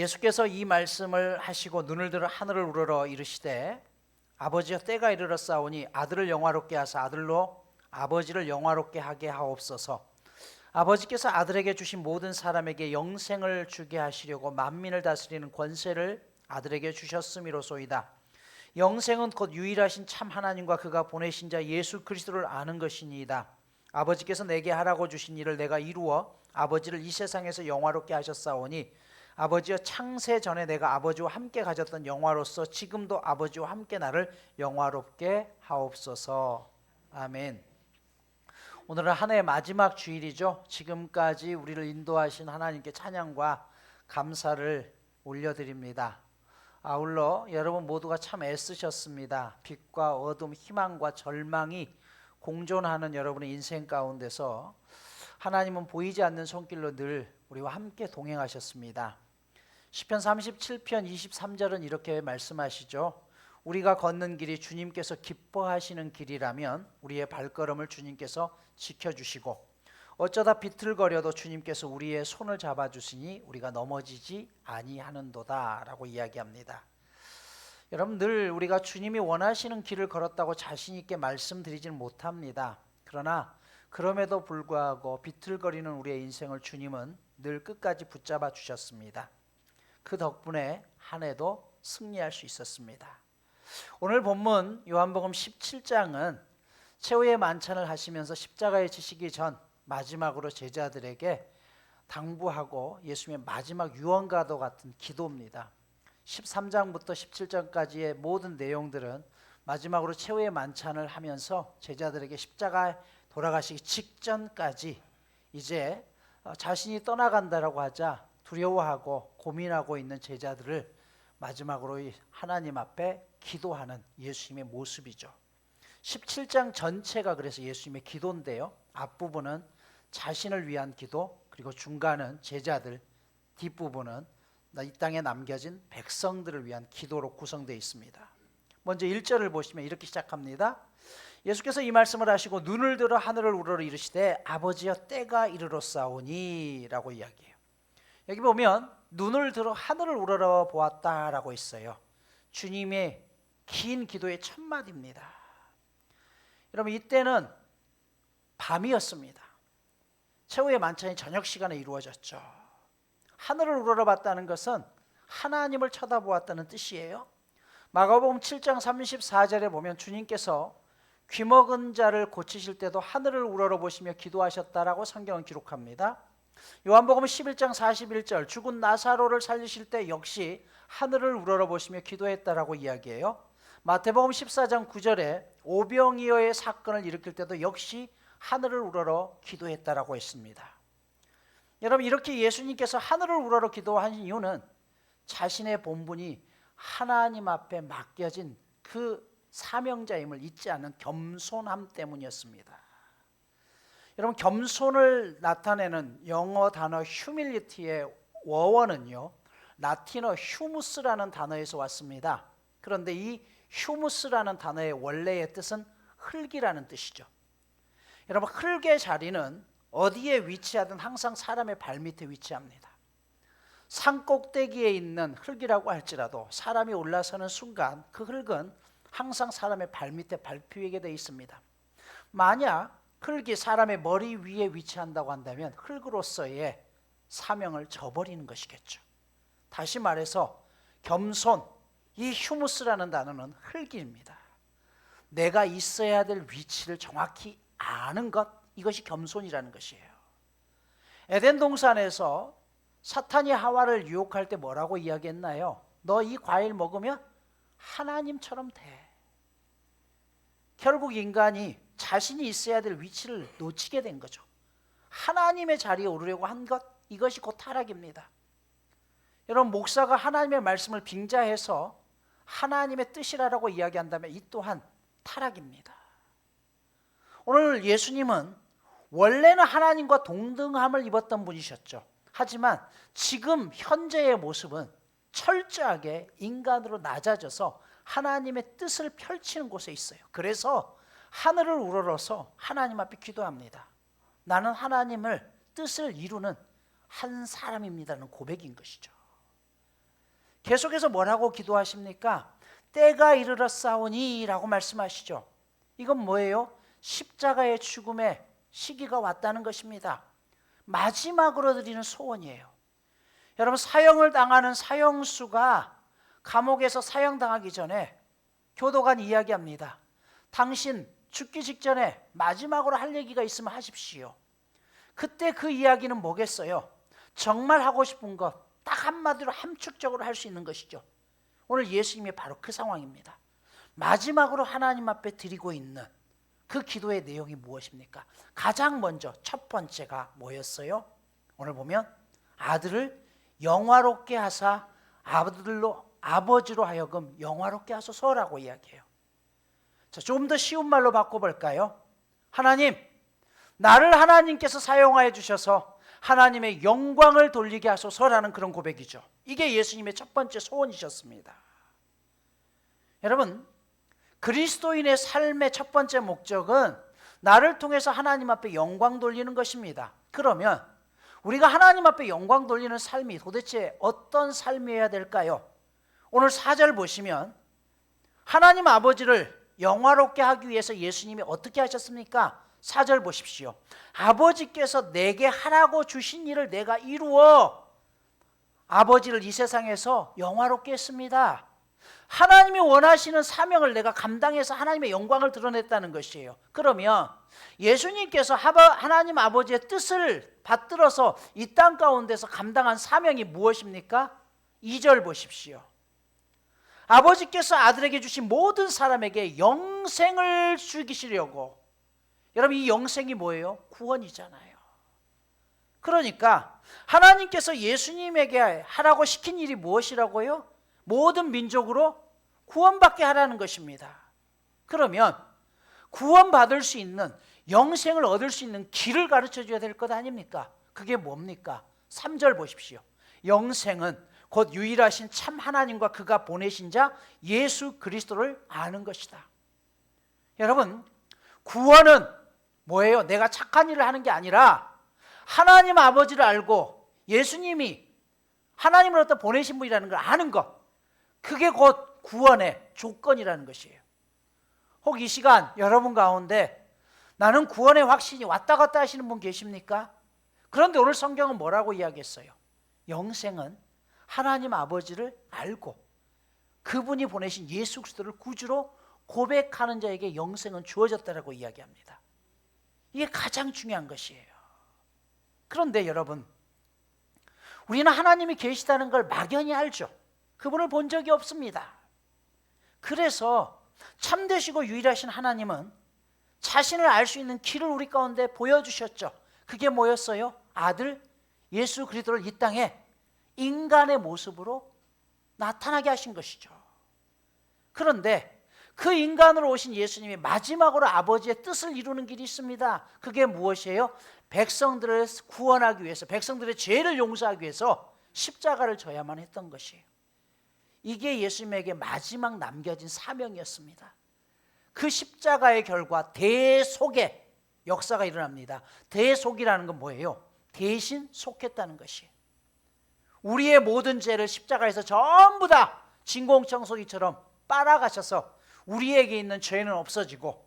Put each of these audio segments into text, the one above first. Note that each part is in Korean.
예수께서 이 말씀을 하시고 눈을 들어 하늘을 우러러 이르시되 아버지여 때가 이르렀사오니 아들을 영화롭게 하사 아들로 아버지를 영화롭게 하게 하옵소서. 아버지께서 아들에게 주신 모든 사람에게 영생을 주게 하시려고 만민을 다스리는 권세를 아들에게 주셨음이로소이다. 영생은 곧 유일하신 참 하나님과 그가 보내신 자 예수 그리스도를 아는 것이니이다. 아버지께서 내게 하라고 주신 일을 내가 이루어 아버지를 이 세상에서 영화롭게 하셨사오니 아버지여 창세 전에 내가 아버지와 함께 가졌던 영화로서 지금도 아버지와 함께 나를 영화롭게 하옵소서. 아멘. 오늘은 한 해의 마지막 주일이죠. 지금까지 우리를 인도하신 하나님께 찬양과 감사를 올려드립니다. 아울러 여러분 모두가 참 애쓰셨습니다. 빛과 어둠, 희망과 절망이 공존하는 여러분의 인생 가운데서 하나님은 보이지 않는 손길로 늘 우리와 함께 동행하셨습니다. 시편 37편 23절은 이렇게 말씀하시죠. 우리가 걷는 길이 주님께서 기뻐하시는 길이라면 우리의 발걸음을 주님께서 지켜주시고 어쩌다 비틀거려도 주님께서 우리의 손을 잡아주시니 우리가 넘어지지 아니하는도다 라고 이야기합니다. 여러분 늘 우리가 주님이 원하시는 길을 걸었다고 자신 있게 말씀드리지는 못합니다. 그러나 그럼에도 불구하고 비틀거리는 우리의 인생을 주님은 늘 끝까지 붙잡아 주셨습니다. 그 덕분에 한 해도 승리할 수 있었습니다. 오늘 본문 요한복음 17장은 최후의 만찬을 하시면서 십자가에 지시기 전 마지막으로 제자들에게 당부하고 예수님의 마지막 유언과도 같은 기도입니다. 13장부터 17장까지의 모든 내용들은 마지막으로 최후의 만찬을 하면서 제자들에게 십자가에 돌아가시기 직전까지 이제 자신이 떠나간다라고 하자 두려워하고 고민하고 있는 제자들을 마지막으로 하나님 앞에 기도하는 예수님의 모습이죠. 17장 전체가 그래서 예수님의 기도인데요. 앞부분은 자신을 위한 기도, 그리고 중간은 제자들, 뒷부분은 이 땅에 남겨진 백성들을 위한 기도로 구성되어 있습니다. 먼저 1절을 보시면 이렇게 시작합니다. 예수께서 이 말씀을 하시고 눈을 들어 하늘을 우러러 이르시되 아버지여 때가 이르렀사오니 라고 이야기해요. 여기 보면 눈을 들어 하늘을 우러러 보았다라고 있어요. 주님의 긴 기도의 첫 마디입니다. 여러분 이때는 밤이었습니다. 최후의 만찬이 저녁 시간에 이루어졌죠. 하늘을 우러러봤다는 것은 하나님을 쳐다보았다는 뜻이에요. 마가복음 7장 34절에 보면 주님께서 귀먹은 자를 고치실 때도 하늘을 우러러보시며 기도하셨다라고 성경은 기록합니다. 요한복음 11장 41절 죽은 나사로를 살리실 때 역시 하늘을 우러러보시며 기도했다라고 이야기해요. 마태복음 14장 9절에 오병이어의 사건을 일으킬 때도 역시 하늘을 우러러 기도했다라고 했습니다. 여러분 이렇게 예수님께서 하늘을 우러러 기도하신 이유는 자신의 본분이 하나님 앞에 맡겨진 그 사명자임을 잊지 않는 겸손함 때문이었습니다. 여러분 겸손을 나타내는 영어 단어 humility의 원어는요 라틴어 humus라는 단어에서 왔습니다. 그런데 이 humus라는 단어의 원래의 뜻은 흙이라는 뜻이죠. 여러분 흙의 자리는 어디에 위치하든 항상 사람의 발밑에 위치합니다. 산 꼭대기에 있는 흙이라고 할지라도 사람이 올라서는 순간 그 흙은 항상 사람의 발밑에 밟히게 되어 있습니다. 만약 흙이 사람의 머리 위에 위치한다고 한다면 흙으로서의 사명을 저버리는 것이겠죠. 다시 말해서 겸손, 이 휴무스라는 단어는 흙입니다. 내가 있어야 될 위치를 정확히 아는 것, 이것이 겸손이라는 것이에요. 에덴 동산에서 사탄이 하와를 유혹할 때 뭐라고 이야기했나요? 너 이 과일 먹으면 하나님처럼 돼. 결국 인간이 자신이 있어야 될 위치를 놓치게 된 거죠. 하나님의 자리에 오르려고 한 것, 이것이 곧 타락입니다. 여러분 목사가 하나님의 말씀을 빙자해서 하나님의 뜻이라고 이야기한다면 이 또한 타락입니다. 오늘 예수님은 원래는 하나님과 동등함을 입었던 분이셨죠. 하지만 지금 현재의 모습은 철저하게 인간으로 낮아져서 하나님의 뜻을 펼치는 곳에 있어요. 그래서 하늘을 우러러서 하나님 앞에 기도합니다. 나는 하나님을 뜻을 이루는 한 사람입니다는 고백인 것이죠. 계속해서 뭐라고 기도하십니까? 때가 이르렀사오니 라고 말씀하시죠. 이건 뭐예요? 십자가의 죽음의 시기가 왔다는 것입니다. 마지막으로 드리는 소원이에요. 여러분, 사형을 당하는 사형수가 감옥에서 사형당하기 전에 교도관 이야기합니다. 당신 죽기 직전에 마지막으로 할 얘기가 있으면 하십시오. 그때 그 이야기는 뭐겠어요? 정말 하고 싶은 것 딱 한마디로 함축적으로 할 수 있는 것이죠. 오늘 예수님이 바로 그 상황입니다. 마지막으로 하나님 앞에 드리고 있는 그 기도의 내용이 무엇입니까? 가장 먼저 첫 번째가 뭐였어요? 오늘 보면 아들을 영화롭게 하사 아버지로 하여금 영화롭게 하소서라고 이야기해요. 자, 좀 더 쉬운 말로 바꿔볼까요? 하나님, 나를 하나님께서 사용하여 주셔서 하나님의 영광을 돌리게 하소서라는 그런 고백이죠. 이게 예수님의 첫 번째 소원이셨습니다. 여러분, 그리스도인의 삶의 첫 번째 목적은 나를 통해서 하나님 앞에 영광 돌리는 것입니다. 그러면 우리가 하나님 앞에 영광 돌리는 삶이 도대체 어떤 삶이어야 될까요? 오늘 4절 보시면 하나님 아버지를 영화롭게 하기 위해서 예수님이 어떻게 하셨습니까? 4절 보십시오. 아버지께서 내게 하라고 주신 일을 내가 이루어 아버지를 이 세상에서 영화롭게 했습니다. 하나님이 원하시는 사명을 내가 감당해서 하나님의 영광을 드러냈다는 것이에요. 그러면 예수님께서 하나님 아버지의 뜻을 받들어서 이 땅 가운데서 감당한 사명이 무엇입니까? 2절 보십시오. 아버지께서 아들에게 주신 모든 사람에게 영생을 주시려고. 여러분, 이 영생이 뭐예요? 구원이잖아요. 그러니까 하나님께서 예수님에게 하라고 시킨 일이 무엇이라고요? 모든 민족으로 구원받게 하라는 것입니다. 그러면 구원받을 수 있는, 영생을 얻을 수 있는 길을 가르쳐 줘야 될 것 아닙니까? 그게 뭡니까? 3절 보십시오. 영생은 곧 유일하신 참 하나님과 그가 보내신 자 예수 그리스도를 아는 것이다. 여러분, 구원은 뭐예요? 내가 착한 일을 하는 게 아니라 하나님 아버지를 알고 예수님이 하나님으로부터 보내신 분이라는 걸 아는 것, 그게 곧 구원의 조건이라는 것이에요. 혹 이 시간 여러분 가운데 나는 구원의 확신이 왔다 갔다 하시는 분 계십니까? 그런데 오늘 성경은 뭐라고 이야기했어요? 영생은 하나님 아버지를 알고 그분이 보내신 예수 그리스도를 구주로 고백하는 자에게 영생은 주어졌다라고 이야기합니다. 이게 가장 중요한 것이에요. 그런데 여러분, 우리는 하나님이 계시다는 걸 막연히 알죠. 그분을 본 적이 없습니다. 그래서 참되시고 유일하신 하나님은 자신을 알 수 있는 길을 우리 가운데 보여주셨죠. 그게 뭐였어요? 아들 예수 그리스도를 이 땅에 인간의 모습으로 나타나게 하신 것이죠. 그런데 그 인간으로 오신 예수님이 마지막으로 아버지의 뜻을 이루는 길이 있습니다. 그게 무엇이에요? 백성들을 구원하기 위해서, 백성들의 죄를 용서하기 위해서 십자가를 져야만 했던 것이에요. 이게 예수님에게 마지막 남겨진 사명이었습니다. 그 십자가의 결과 대속의 역사가 일어납니다. 대속이라는 건 뭐예요? 대신 속했다는 것이에요. 우리의 모든 죄를 십자가에서 전부 다 진공청소기처럼 빨아가셔서 우리에게 있는 죄는 없어지고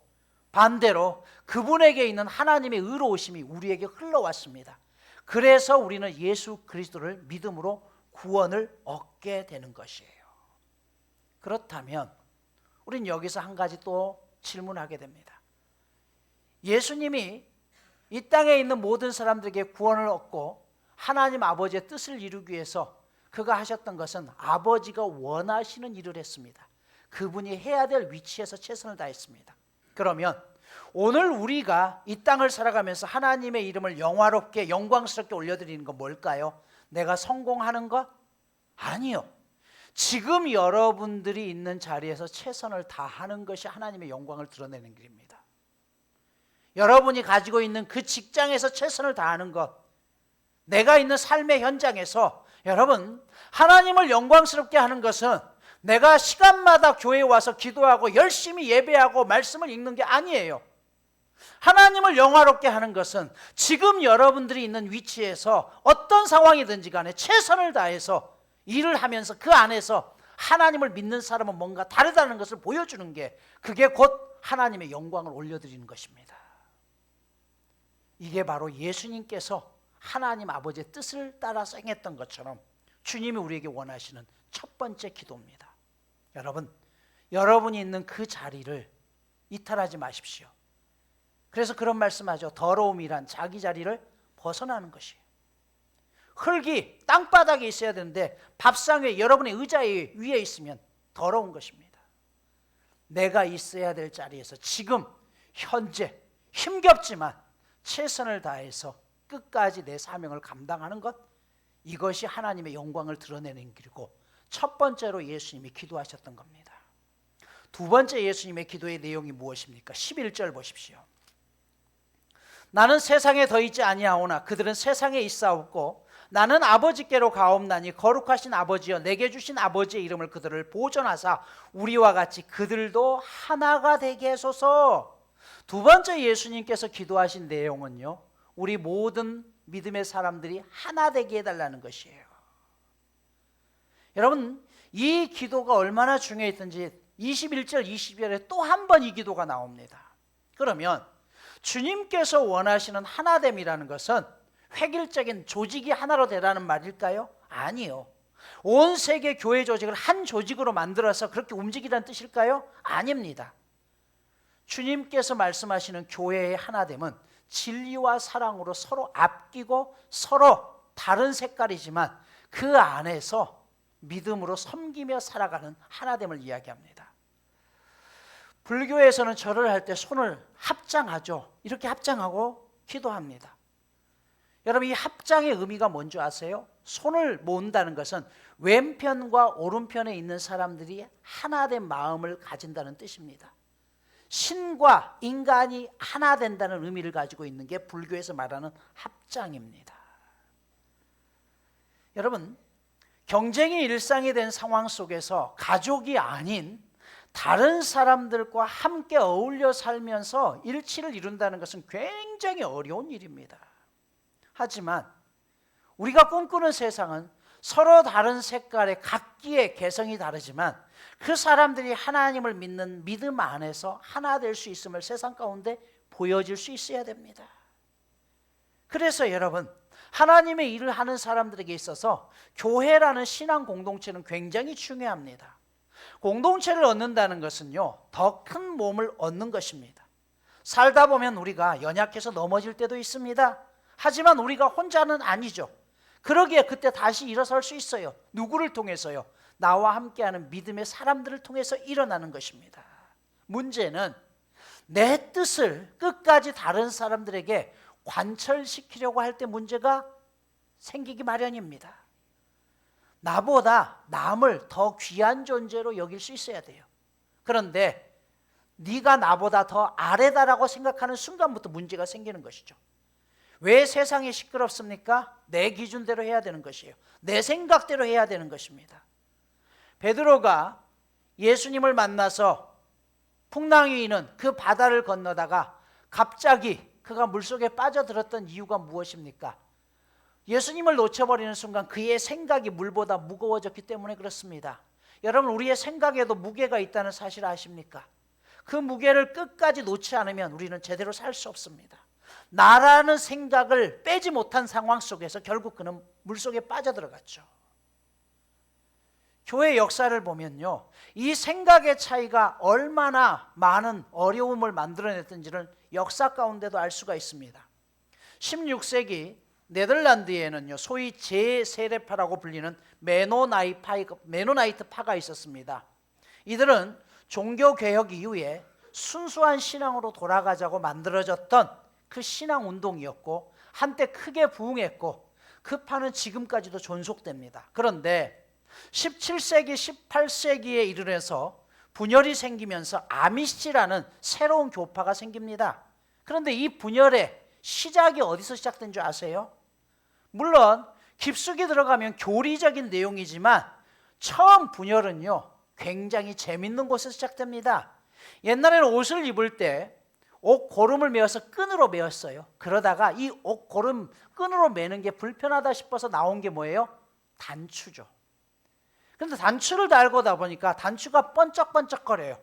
반대로 그분에게 있는 하나님의 의로우심이 우리에게 흘러왔습니다. 그래서 우리는 예수 그리스도를 믿음으로 구원을 얻게 되는 것이에요. 그렇다면 우린 여기서 한 가지 또 질문하게 됩니다. 예수님이 이 땅에 있는 모든 사람들에게 구원을 얻고 하나님 아버지의 뜻을 이루기 위해서 그가 하셨던 것은 아버지가 원하시는 일을 했습니다. 그분이 해야 될 위치에서 최선을 다했습니다. 그러면 오늘 우리가 이 땅을 살아가면서 하나님의 이름을 영화롭게 영광스럽게 올려드리는 건 뭘까요? 내가 성공하는 것? 아니요. 지금 여러분들이 있는 자리에서 최선을 다하는 것이 하나님의 영광을 드러내는 길입니다. 여러분이 가지고 있는 그 직장에서 최선을 다하는 것, 내가 있는 삶의 현장에서 여러분, 하나님을 영광스럽게 하는 것은 내가 시간마다 교회에 와서 기도하고 열심히 예배하고 말씀을 읽는 게 아니에요. 하나님을 영화롭게 하는 것은 지금 여러분들이 있는 위치에서 어떤 상황이든지 간에 최선을 다해서 일을 하면서 그 안에서 하나님을 믿는 사람은 뭔가 다르다는 것을 보여주는 게, 그게 곧 하나님의 영광을 올려드리는 것입니다. 이게 바로 예수님께서 하나님 아버지의 뜻을 따라서 행했던 것처럼 주님이 우리에게 원하시는 첫 번째 기도입니다. 여러분, 여러분이 있는 그 자리를 이탈하지 마십시오. 그래서 그런 말씀하죠. 더러움이란 자기 자리를 벗어나는 것이에요. 흙이 땅바닥에 있어야 되는데 밥상 위에, 여러분의 의자 위에 있으면 더러운 것입니다. 내가 있어야 될 자리에서 지금 현재 힘겹지만 최선을 다해서 끝까지 내 사명을 감당하는 것, 이것이 하나님의 영광을 드러내는 길이고 첫 번째로 예수님이 기도하셨던 겁니다. 두 번째 예수님의 기도의 내용이 무엇입니까? 11절 보십시오. 나는 세상에 더 있지 아니하오나 그들은 세상에 있사옵고 나는 아버지께로 가옵나니 거룩하신 아버지여 내게 주신 아버지의 이름을 그들을 보존하사 우리와 같이 그들도 하나가 되게 하소서. 두 번째 예수님께서 기도하신 내용은요, 우리 모든 믿음의 사람들이 하나 되게 해달라는 것이에요. 여러분, 이 기도가 얼마나 중요했던지 21절 22절에 또 한 번 이 기도가 나옵니다. 그러면 주님께서 원하시는 하나됨이라는 것은 획일적인 조직이 하나로 되라는 말일까요? 아니요. 온 세계 교회 조직을 한 조직으로 만들어서 그렇게 움직이라는 뜻일까요? 아닙니다. 주님께서 말씀하시는 교회의 하나됨은 진리와 사랑으로 서로 아끼고 서로 다른 색깔이지만 그 안에서 믿음으로 섬기며 살아가는 하나됨을 이야기합니다. 불교에서는 절을 할 때 손을 합장하죠. 이렇게 합장하고 기도합니다. 여러분, 이 합장의 의미가 뭔지 아세요? 손을 모은다는 것은 왼편과 오른편에 있는 사람들이 하나된 마음을 가진다는 뜻입니다. 신과 인간이 하나 된다는 의미를 가지고 있는 게 불교에서 말하는 합장입니다. 여러분, 경쟁이 일상이 된 상황 속에서 가족이 아닌 다른 사람들과 함께 어울려 살면서 일치를 이룬다는 것은 굉장히 어려운 일입니다. 하지만 우리가 꿈꾸는 세상은 서로 다른 색깔의 각기의 개성이 다르지만 그 사람들이 하나님을 믿는 믿음 안에서 하나 될 수 있음을 세상 가운데 보여줄 수 있어야 됩니다. 그래서 여러분, 하나님의 일을 하는 사람들에게 있어서 교회라는 신앙 공동체는 굉장히 중요합니다. 공동체를 얻는다는 것은요, 더 큰 몸을 얻는 것입니다. 살다 보면 우리가 연약해서 넘어질 때도 있습니다. 하지만 우리가 혼자는 아니죠. 그러기에 그때 다시 일어설 수 있어요. 누구를 통해서요? 나와 함께하는 믿음의 사람들을 통해서 일어나는 것입니다. 문제는 내 뜻을 끝까지 다른 사람들에게 관철시키려고 할 때 문제가 생기기 마련입니다. 나보다 남을 더 귀한 존재로 여길 수 있어야 돼요. 그런데 네가 나보다 더 아래다라고 생각하는 순간부터 문제가 생기는 것이죠. 왜 세상이 시끄럽습니까? 내 기준대로 해야 되는 것이에요. 내 생각대로 해야 되는 것입니다. 베드로가 예수님을 만나서 풍랑 위에 있는 그 바다를 건너다가 갑자기 그가 물속에 빠져들었던 이유가 무엇입니까? 예수님을 놓쳐버리는 순간 그의 생각이 물보다 무거워졌기 때문에 그렇습니다. 여러분, 우리의 생각에도 무게가 있다는 사실 아십니까? 그 무게를 끝까지 놓지 않으면 우리는 제대로 살 수 없습니다. 나라는 생각을 빼지 못한 상황 속에서 결국 그는 물속에 빠져들어갔죠. 교회 역사를 보면요, 이 생각의 차이가 얼마나 많은 어려움을 만들어냈던지를 역사 가운데도 알 수가 있습니다. 16세기 네덜란드에는요, 소위 제 세례파라고 불리는 메노나이트 파가 있었습니다. 이들은 종교개혁 이후에 순수한 신앙으로 돌아가자고 만들어졌던 그 신앙 운동이었고 한때 크게 부흥했고 그 파는 지금까지도 존속됩니다. 그런데 17세기, 18세기에 이르러서 분열이 생기면서 아미시라는 새로운 교파가 생깁니다. 그런데 이 분열의 시작이 어디서 시작된 줄 아세요? 물론 깊숙이 들어가면 교리적인 내용이지만 처음 분열은요, 굉장히 재밌는 곳에서 시작됩니다. 옛날에는 옷을 입을 때 옷 고름을 메어서 끈으로 메었어요. 그러다가 이 옷 고름 끈으로 메는 게 불편하다 싶어서 나온 게 뭐예요? 단추죠. 그런데 단추를 달고다 보니까 단추가 번쩍번쩍거려요.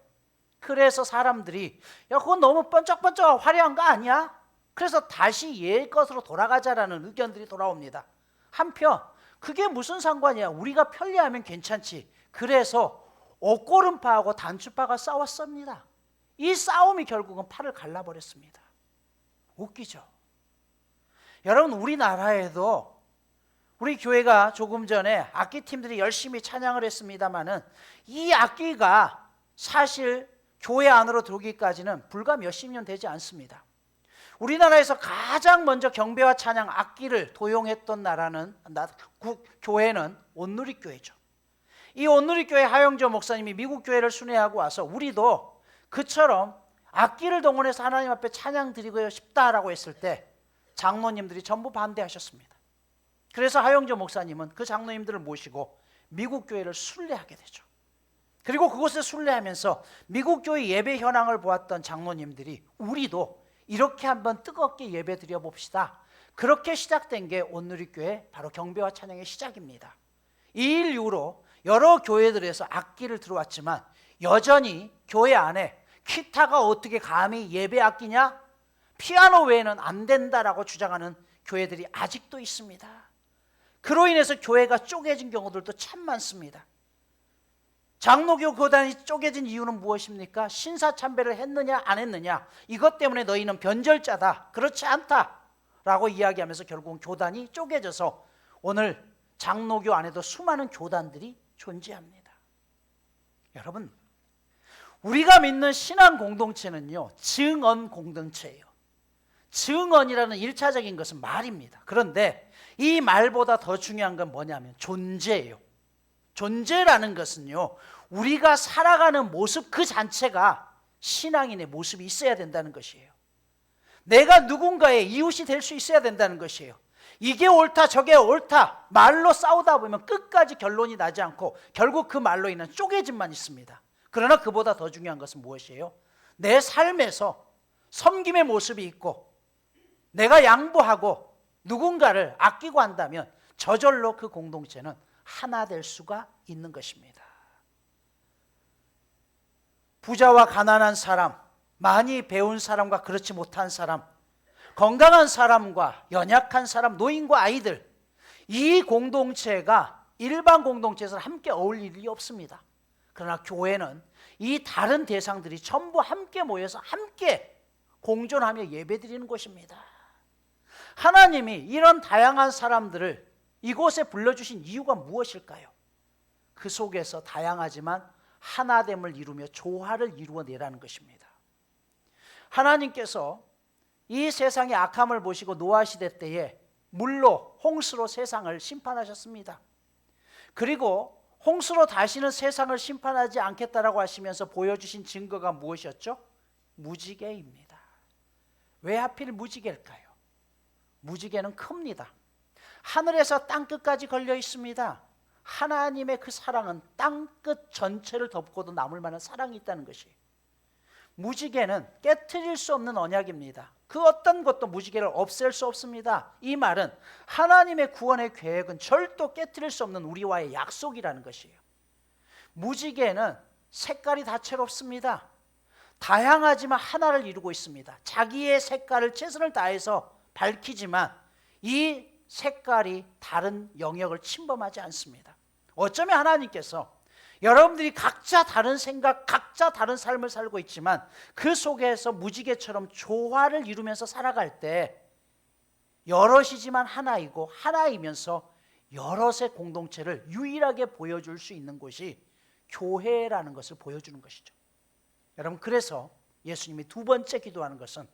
그래서 사람들이 야, 그건 너무 번쩍번쩍하고 화려한 거 아니야? 그래서 다시 옛 것으로 돌아가자라는 의견들이 돌아옵니다. 한편 그게 무슨 상관이야? 우리가 편리하면 괜찮지. 그래서 옷고름파하고 단추파가 싸웠습니다. 이 싸움이 결국은 팔을 갈라버렸습니다. 웃기죠? 여러분, 우리나라에도 우리 교회가 조금 전에 악기팀들이 열심히 찬양을 했습니다마는 이 악기가 사실 교회 안으로 들어오기까지는 불과 몇십 년 되지 않습니다. 우리나라에서 가장 먼저 경배와 찬양 악기를 도용했던 교회는 온누리교회죠. 이 온누리교회 하영조 목사님이 미국 교회를 순회하고 와서 우리도 그처럼 악기를 동원해서 하나님 앞에 찬양 드리고 싶다라고 했을 때 장로님들이 전부 반대하셨습니다. 그래서 하영조 목사님은 그 장로님들을 모시고 미국 교회를 순례하게 되죠. 그리고 그곳에 순례하면서 미국 교회 예배 현황을 보았던 장로님들이 우리도 이렇게 한번 뜨겁게 예배 드려 봅시다. 그렇게 시작된 게 온누리교회 바로 경배와 찬양의 시작입니다. 이 일 이후로 여러 교회들에서 악기를 들어왔지만 여전히 교회 안에 기타가 어떻게 감히 예배 악기냐? 피아노 외에는 안 된다라고 주장하는 교회들이 아직도 있습니다. 그로 인해서 교회가 쪼개진 경우들도 참 많습니다. 장로교 교단이 쪼개진 이유는 무엇입니까? 신사참배를 했느냐 안 했느냐, 이것 때문에 너희는 변절자다, 그렇지 않다 라고 이야기하면서 결국은 교단이 쪼개져서 오늘 장로교 안에도 수많은 교단들이 존재합니다. 여러분, 우리가 믿는 신앙 공동체는요, 증언 공동체예요. 증언이라는 1차적인 것은 말입니다. 그런데 이 말보다 더 중요한 건 뭐냐면 존재예요. 존재라는 것은요, 우리가 살아가는 모습 그 자체가 신앙인의 모습이 있어야 된다는 것이에요. 내가 누군가의 이웃이 될 수 있어야 된다는 것이에요. 이게 옳다 저게 옳다 말로 싸우다 보면 끝까지 결론이 나지 않고 결국 그 말로 인한 쪼개짐만 있습니다. 그러나 그보다 더 중요한 것은 무엇이에요? 내 삶에서 섬김의 모습이 있고 내가 양보하고 누군가를 아끼고 한다면 저절로 그 공동체는 하나 될 수가 있는 것입니다. 부자와 가난한 사람, 많이 배운 사람과 그렇지 못한 사람, 건강한 사람과 연약한 사람, 노인과 아이들, 이 공동체가 일반 공동체에서는 함께 어울릴 일이 없습니다. 그러나 교회는 이 다른 대상들이 전부 함께 모여서 함께 공존하며 예배드리는 곳입니다. 하나님이 이런 다양한 사람들을 이곳에 불러주신 이유가 무엇일까요? 그 속에서 다양하지만 하나됨을 이루며 조화를 이루어내라는 것입니다. 하나님께서 이 세상의 악함을 보시고 노아 시대 때에 물로 홍수로 세상을 심판하셨습니다. 그리고 홍수로 다시는 세상을 심판하지 않겠다라고 하시면서 보여주신 증거가 무엇이었죠? 무지개입니다. 왜 하필 무지개일까요? 무지개는 큽니다. 하늘에서 땅끝까지 걸려 있습니다. 하나님의 그 사랑은 땅끝 전체를 덮고도 남을 만한 사랑이 있다는 것이에요. 무지개는 깨트릴 수 없는 언약입니다. 그 어떤 것도 무지개를 없앨 수 없습니다. 이 말은 하나님의 구원의 계획은 절도 깨트릴 수 없는 우리와의 약속이라는 것이에요. 무지개는 색깔이 다채롭습니다. 다양하지만 하나를 이루고 있습니다. 자기의 색깔을 최선을 다해서 밝히지만 이 색깔이 다른 영역을 침범하지 않습니다. 어쩌면 하나님께서 여러분들이 각자 다른 생각, 각자 다른 삶을 살고 있지만 그 속에서 무지개처럼 조화를 이루면서 살아갈 때 여럿이지만 하나이고 하나이면서 여럿의 공동체를 유일하게 보여줄 수 있는 곳이 교회라는 것을 보여주는 것이죠. 여러분, 그래서 예수님이 두 번째 기도하는 것은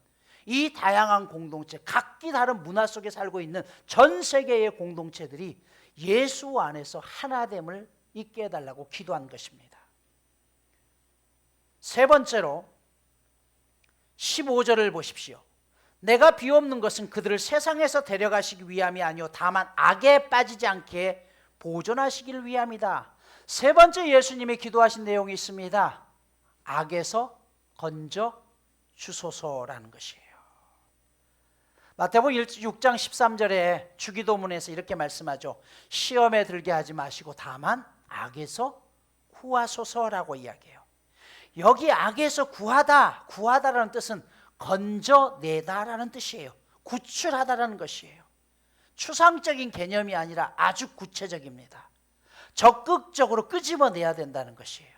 이 다양한 공동체, 각기 다른 문화 속에 살고 있는 전 세계의 공동체들이 예수 안에서 하나됨을 있게 해달라고 기도한 것입니다. 세 번째로 15절을 보십시오. 내가 비옵는 것은 그들을 세상에서 데려가시기 위함이 아니요 다만 악에 빠지지 않게 보존하시기를 위함이다. 세 번째 예수님이 기도하신 내용이 있습니다. 악에서 건져 주소서라는 것이에요. 마태복음 6장 13절에 주기도문에서 이렇게 말씀하죠. 시험에 들게 하지 마시고 다만 악에서 구하소서라고 이야기해요. 여기 악에서 구하다라는 뜻은 건져내다라는 뜻이에요. 구출하다라는 것이에요. 추상적인 개념이 아니라 아주 구체적입니다. 적극적으로 끄집어내야 된다는 것이에요.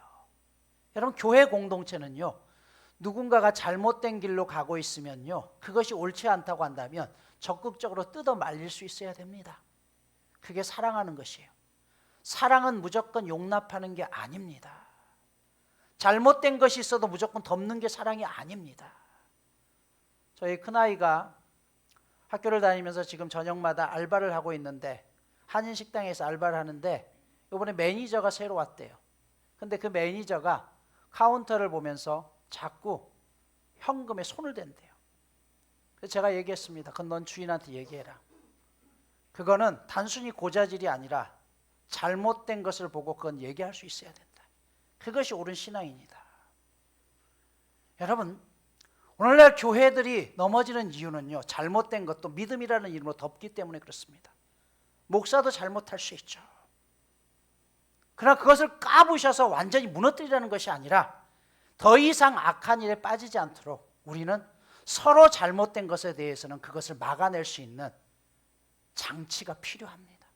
여러분, 교회 공동체는요, 누군가가 잘못된 길로 가고 있으면요, 그것이 옳지 않다고 한다면 적극적으로 뜯어 말릴 수 있어야 됩니다. 그게 사랑하는 것이에요. 사랑은 무조건 용납하는 게 아닙니다. 잘못된 것이 있어도 무조건 덮는 게 사랑이 아닙니다. 저희 큰아이가 학교를 다니면서 지금 저녁마다 알바를 하고 있는데, 한인식당에서 알바를 하는데 이번에 매니저가 새로 왔대요. 근데 그 매니저가 카운터를 보면서 자꾸 현금에 손을 댄대요. 그래서 제가 얘기했습니다. 그건 넌 주인한테 얘기해라. 그거는 단순히 고자질이 아니라 잘못된 것을 보고 그건 얘기할 수 있어야 된다. 그것이 옳은 신앙입니다. 여러분, 오늘날 교회들이 넘어지는 이유는요, 잘못된 것도 믿음이라는 이름으로 덮기 때문에 그렇습니다. 목사도 잘못할 수 있죠. 그러나 그것을 까부셔서 완전히 무너뜨리라는 것이 아니라 더 이상 악한 일에 빠지지 않도록 우리는 서로 잘못된 것에 대해서는 그것을 막아낼 수 있는 장치가 필요합니다.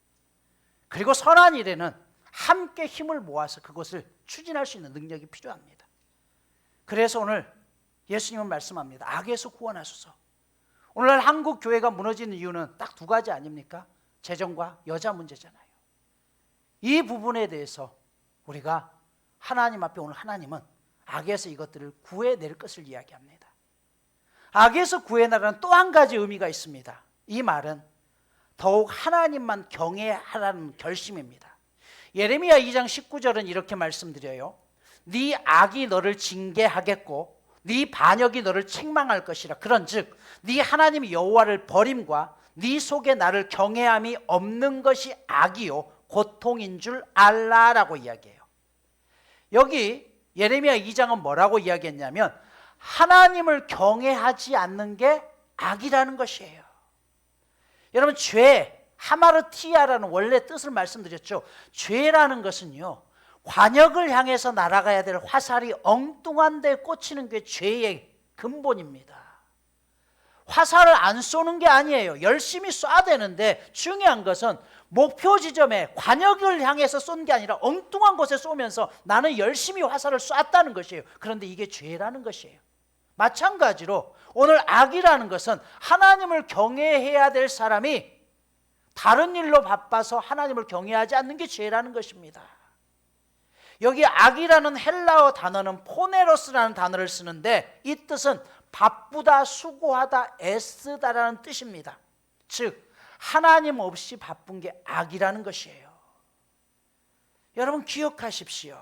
그리고 선한 일에는 함께 힘을 모아서 그것을 추진할 수 있는 능력이 필요합니다. 그래서 오늘 예수님은 말씀합니다. 악에서 구원하소서. 오늘날 한국 교회가 무너지는 이유는 딱 두 가지 아닙니까? 재정과 여자 문제잖아요. 이 부분에 대해서 우리가 하나님 앞에 오늘 하나님은 악에서 이것들을 구해낼 것을 이야기합니다. 악에서 구해내라는 또 한 가지 의미가 있습니다. 이 말은 더욱 하나님만 경외하라는 결심입니다. 예레미야 2장 19절은 이렇게 말씀드려요. 네 악이 너를 징계하겠고 네 반역이 너를 책망할 것이라. 그런즉 네 하나님 여호와를 버림과 네 속에 나를 경외함이 없는 것이 악이요 고통인 줄 알라라고 이야기해요. 여기 예레미야 2장은 뭐라고 이야기했냐면 하나님을 경외하지 않는 게 악이라는 것이에요. 여러분, 죄, 하마르티아라는 원래 뜻을 말씀드렸죠. 죄라는 것은요, 관역을 향해서 날아가야 될 화살이 엉뚱한 데 꽂히는 게 죄의 근본입니다. 화살을 안 쏘는 게 아니에요. 열심히 쏴야 되는데 중요한 것은 목표 지점에 관역을 향해서 쏜 게 아니라 엉뚱한 곳에 쏘면서 나는 열심히 화살을 쐈다는 것이에요. 그런데 이게 죄라는 것이에요. 마찬가지로 오늘 악이라는 것은 하나님을 경외해야 될 사람이 다른 일로 바빠서 하나님을 경외하지 않는 게 죄라는 것입니다. 여기 악이라는 헬라어 단어는 포네로스라는 단어를 쓰는데 이 뜻은 바쁘다, 수고하다, 애쓰다라는 뜻입니다. 즉 하나님 없이 바쁜 게 악이라는 것이에요. 여러분 기억하십시오.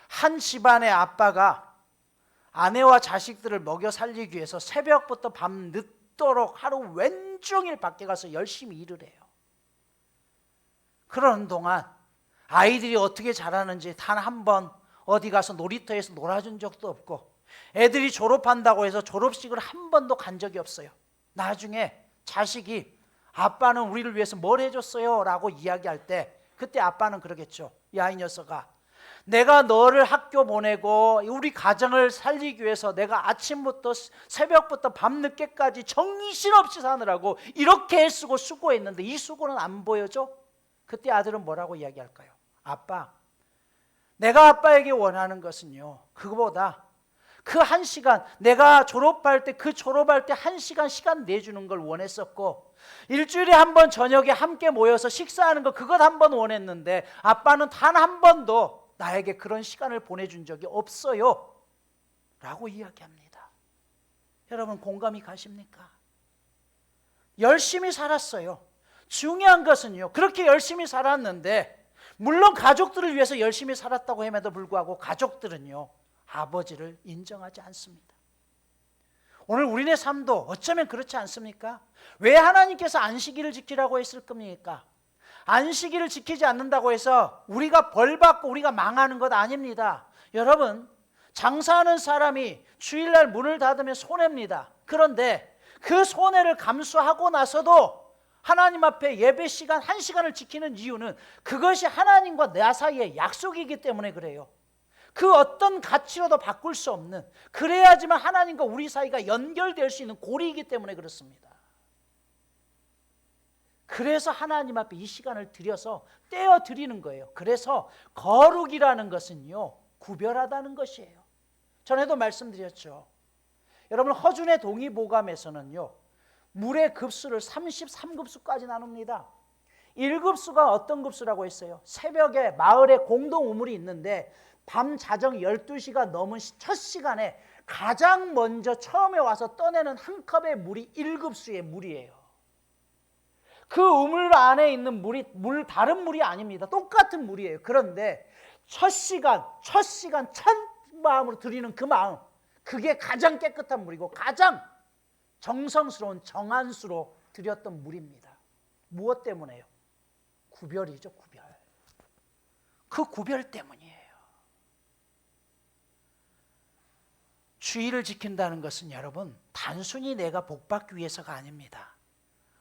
한 집안의 아빠가 아내와 자식들을 먹여 살리기 위해서 새벽부터 밤 늦도록 하루 왼종일 밖에 가서 열심히 일을 해요. 그러는 동안 아이들이 어떻게 자라는지 단 한 번 어디 가서 놀이터에서 놀아준 적도 없고 애들이 졸업한다고 해서 졸업식을 한 번도 간 적이 없어요. 나중에 자식이 아빠는 우리를 위해서 뭘 해줬어요? 라고 이야기할 때 그때 아빠는 그러겠죠. 야, 이 녀석아, 내가 너를 학교 보내고 우리 가정을 살리기 위해서 내가 아침부터 새벽부터 밤늦게까지 정신없이 사느라고 이렇게 애쓰고 수고했는데 이 수고는 안 보여줘? 그때 아들은 뭐라고 이야기할까요? 아빠, 내가 아빠에게 원하는 것은요, 그거보다 그 1시간, 내가 졸업할 때 그 졸업할 때 1시간 시간 내주는 걸 원했었고 일주일에 한 번 저녁에 함께 모여서 식사하는 거 그것 한 번 원했는데 아빠는 단 한 번도 나에게 그런 시간을 보내준 적이 없어요 라고 이야기합니다. 여러분 공감이 가십니까? 열심히 살았어요. 중요한 것은요, 그렇게 열심히 살았는데 물론 가족들을 위해서 열심히 살았다고 함에도 불구하고 가족들은요 아버지를 인정하지 않습니다. 오늘 우리네 삶도 어쩌면 그렇지 않습니까? 왜 하나님께서 안식일을 지키라고 했을 겁니까? 안식일을 지키지 않는다고 해서 우리가 벌받고 우리가 망하는 것 아닙니다. 여러분, 장사하는 사람이 주일날 문을 닫으면 손해입니다. 그런데 그 손해를 감수하고 나서도 하나님 앞에 예배 시간 1시간을 지키는 이유는 그것이 하나님과 나 사이의 약속이기 때문에 그래요. 그 어떤 가치로도 바꿀 수 없는, 그래야지만 하나님과 우리 사이가 연결될 수 있는 고리이기 때문에 그렇습니다. 그래서 하나님 앞에 이 시간을 들여서 떼어 드리는 거예요. 그래서 거룩이라는 것은요, 구별하다는 것이에요. 전에도 말씀드렸죠. 여러분, 허준의 동의보감에서는요, 물의 급수를 33급수까지 나눕니다. 1급수가 어떤 급수라고 했어요? 새벽에 마을에 공동 우물이 있는데 밤 자정 12시가 넘은 첫 시간에 가장 먼저 처음에 와서 떠내는 한 컵의 물이 1급수의 물이에요. 그 우물 안에 있는 물이 다른 물이 아닙니다. 똑같은 물이에요. 그런데 첫 마음으로 드리는 그 마음, 그게 가장 깨끗한 물이고 가장 정성스러운 정한수로 드렸던 물입니다. 무엇 때문에요? 구별이죠, 구별. 그 구별 때문이에요. 주의를 지킨다는 것은 여러분, 단순히 내가 복받기 위해서가 아닙니다.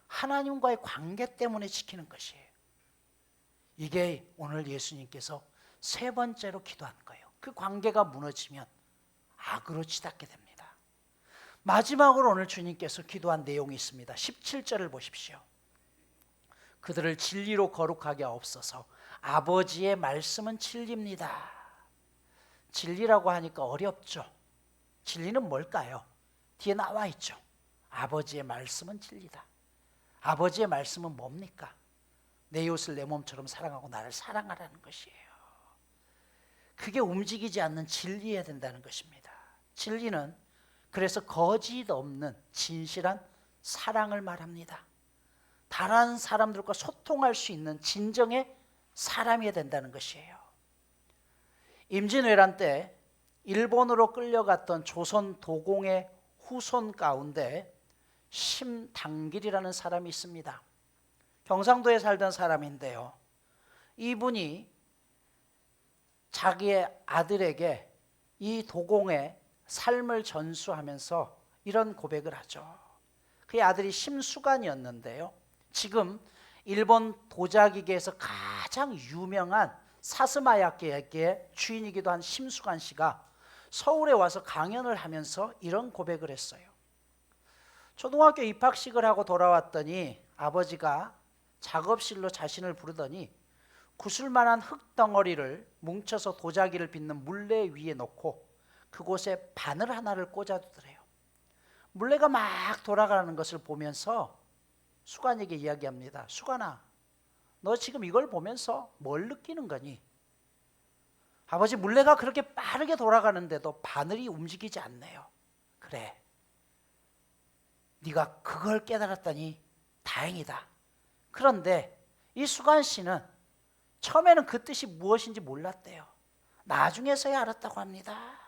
하나님과의 관계 때문에 지키는 것이에요. 이게 오늘 예수님께서 세 번째로 기도한 거예요. 그 관계가 무너지면 악으로 치닫게 됩니다. 마지막으로 오늘 주님께서 기도한 내용이 있습니다. 17절을 보십시오. 그들을 진리로 거룩하게 하옵소서. 아버지의 말씀은 진리입니다. 진리라고 하니까 어렵죠. 진리는 뭘까요? 뒤에 나와 있죠. 아버지의 말씀은 진리다. 아버지의 말씀은 뭡니까? 내 이웃을 내 몸처럼 사랑하고 나를 사랑하라는 것이에요. 그게 움직이지 않는 진리해야 된다는 것입니다. 진리는 그래서 거짓 없는 진실한 사랑을 말합니다. 다른 사람들과 소통할 수 있는 진정의 사람이어야 된다는 것이에요. 임진왜란 때 일본으로 끌려갔던 조선 도공의 후손 가운데 심당길이라는 사람이 있습니다. 경상도에 살던 사람인데요. 이분이 자기의 아들에게 이 도공의 삶을 전수하면서 이런 고백을 하죠. 그의 아들이 심수관이었는데요. 지금 일본 도자기계에서 가장 유명한 사스마야계의 주인이기도 한 심수관 씨가 서울에 와서 강연을 하면서 이런 고백을 했어요. 초등학교 입학식을 하고 돌아왔더니 아버지가 작업실로 자신을 부르더니 구슬만한 흙덩어리를 뭉쳐서 도자기를 빚는 물레 위에 놓고 그곳에 바늘 하나를 꽂아두더래요. 물레가 막 돌아가는 것을 보면서 수관에게 이야기합니다. 수관아, 너 지금 이걸 보면서 뭘 느끼는 거니? 아버지, 물레가 그렇게 빠르게 돌아가는데도 바늘이 움직이지 않네요. 그래, 네가 그걸 깨달았다니 다행이다. 그런데 이 수관 씨는 처음에는 그 뜻이 무엇인지 몰랐대요. 나중에서야 알았다고 합니다.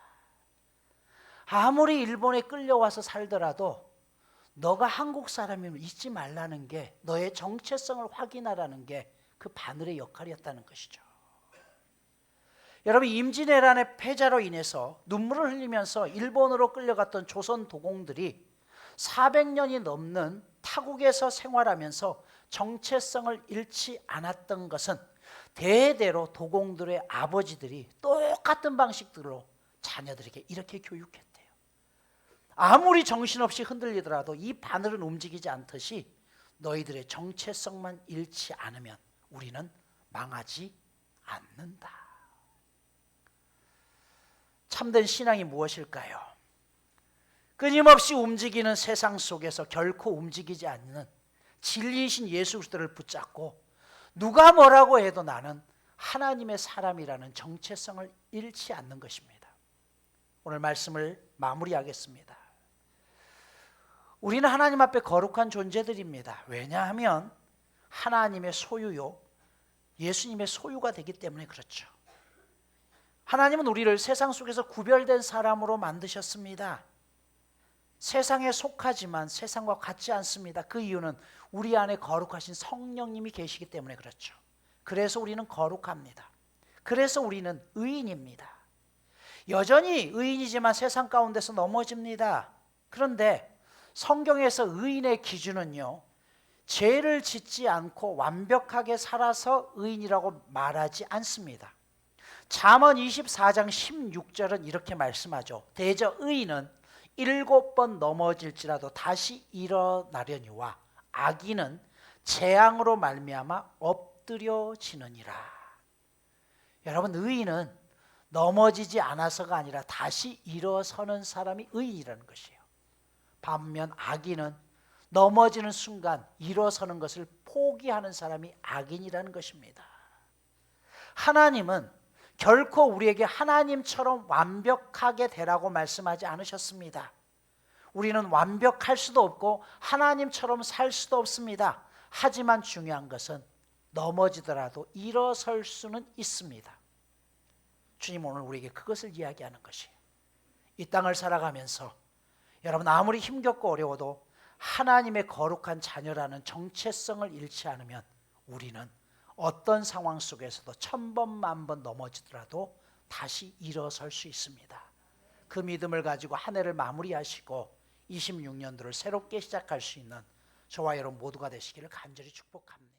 아무리 일본에 끌려와서 살더라도 너가 한국 사람이면 잊지 말라는 게, 너의 정체성을 확인하라는 게 그 바늘의 역할이었다는 것이죠. 여러분, 임진왜란의 패자로 인해서 눈물을 흘리면서 일본으로 끌려갔던 조선 도공들이 400년이 넘는 타국에서 생활하면서 정체성을 잃지 않았던 것은 대대로 도공들의 아버지들이 똑같은 방식들로 자녀들에게 이렇게 교육했대요. 아무리 정신없이 흔들리더라도 이 바늘은 움직이지 않듯이 너희들의 정체성만 잃지 않으면 우리는 망하지 않는다. 참된 신앙이 무엇일까요? 끊임없이 움직이는 세상 속에서 결코 움직이지 않는 진리이신 예수 그리스도를 붙잡고 누가 뭐라고 해도 나는 하나님의 사람이라는 정체성을 잃지 않는 것입니다. 오늘 말씀을 마무리하겠습니다. 우리는 하나님 앞에 거룩한 존재들입니다. 왜냐하면 하나님의 소유요, 예수님의 소유가 되기 때문에 그렇죠. 하나님은 우리를 세상 속에서 구별된 사람으로 만드셨습니다. 세상에 속하지만 세상과 같지 않습니다. 그 이유는 우리 안에 거룩하신 성령님이 계시기 때문에 그렇죠. 그래서 우리는 거룩합니다. 그래서 우리는 의인입니다. 여전히 의인이지만 세상 가운데서 넘어집니다. 그런데 성경에서 의인의 기준은요, 죄를 짓지 않고 완벽하게 살아서 의인이라고 말하지 않습니다. 잠언 24장 16절은 이렇게 말씀하죠. 대저 의인은 7번 넘어질지라도 다시 일어나려니와 악인은 재앙으로 말미암아 엎드려지느니라. 여러분, 의인은 넘어지지 않아서가 아니라 다시 일어서는 사람이 의인이라는 것이에요. 반면 악인은 넘어지는 순간 일어서는 것을 포기하는 사람이 악인이라는 것입니다. 하나님은 결코 우리에게 하나님처럼 완벽하게 되라고 말씀하지 않으셨습니다. 우리는 완벽할 수도 없고 하나님처럼 살 수도 없습니다. 하지만 중요한 것은 넘어지더라도 일어설 수는 있습니다. 주님 오늘 우리에게 그것을 이야기하는 것이에요. 이 땅을 살아가면서 여러분 아무리 힘겹고 어려워도 하나님의 거룩한 자녀라는 정체성을 잃지 않으면 우리는 어떤 상황 속에서도 1000번, 10,000번 넘어지더라도 다시 일어설 수 있습니다. 그 믿음을 가지고 한 해를 마무리하시고 26년도를 새롭게 시작할 수 있는 저와 여러분 모두가 되시기를 간절히 축복합니다.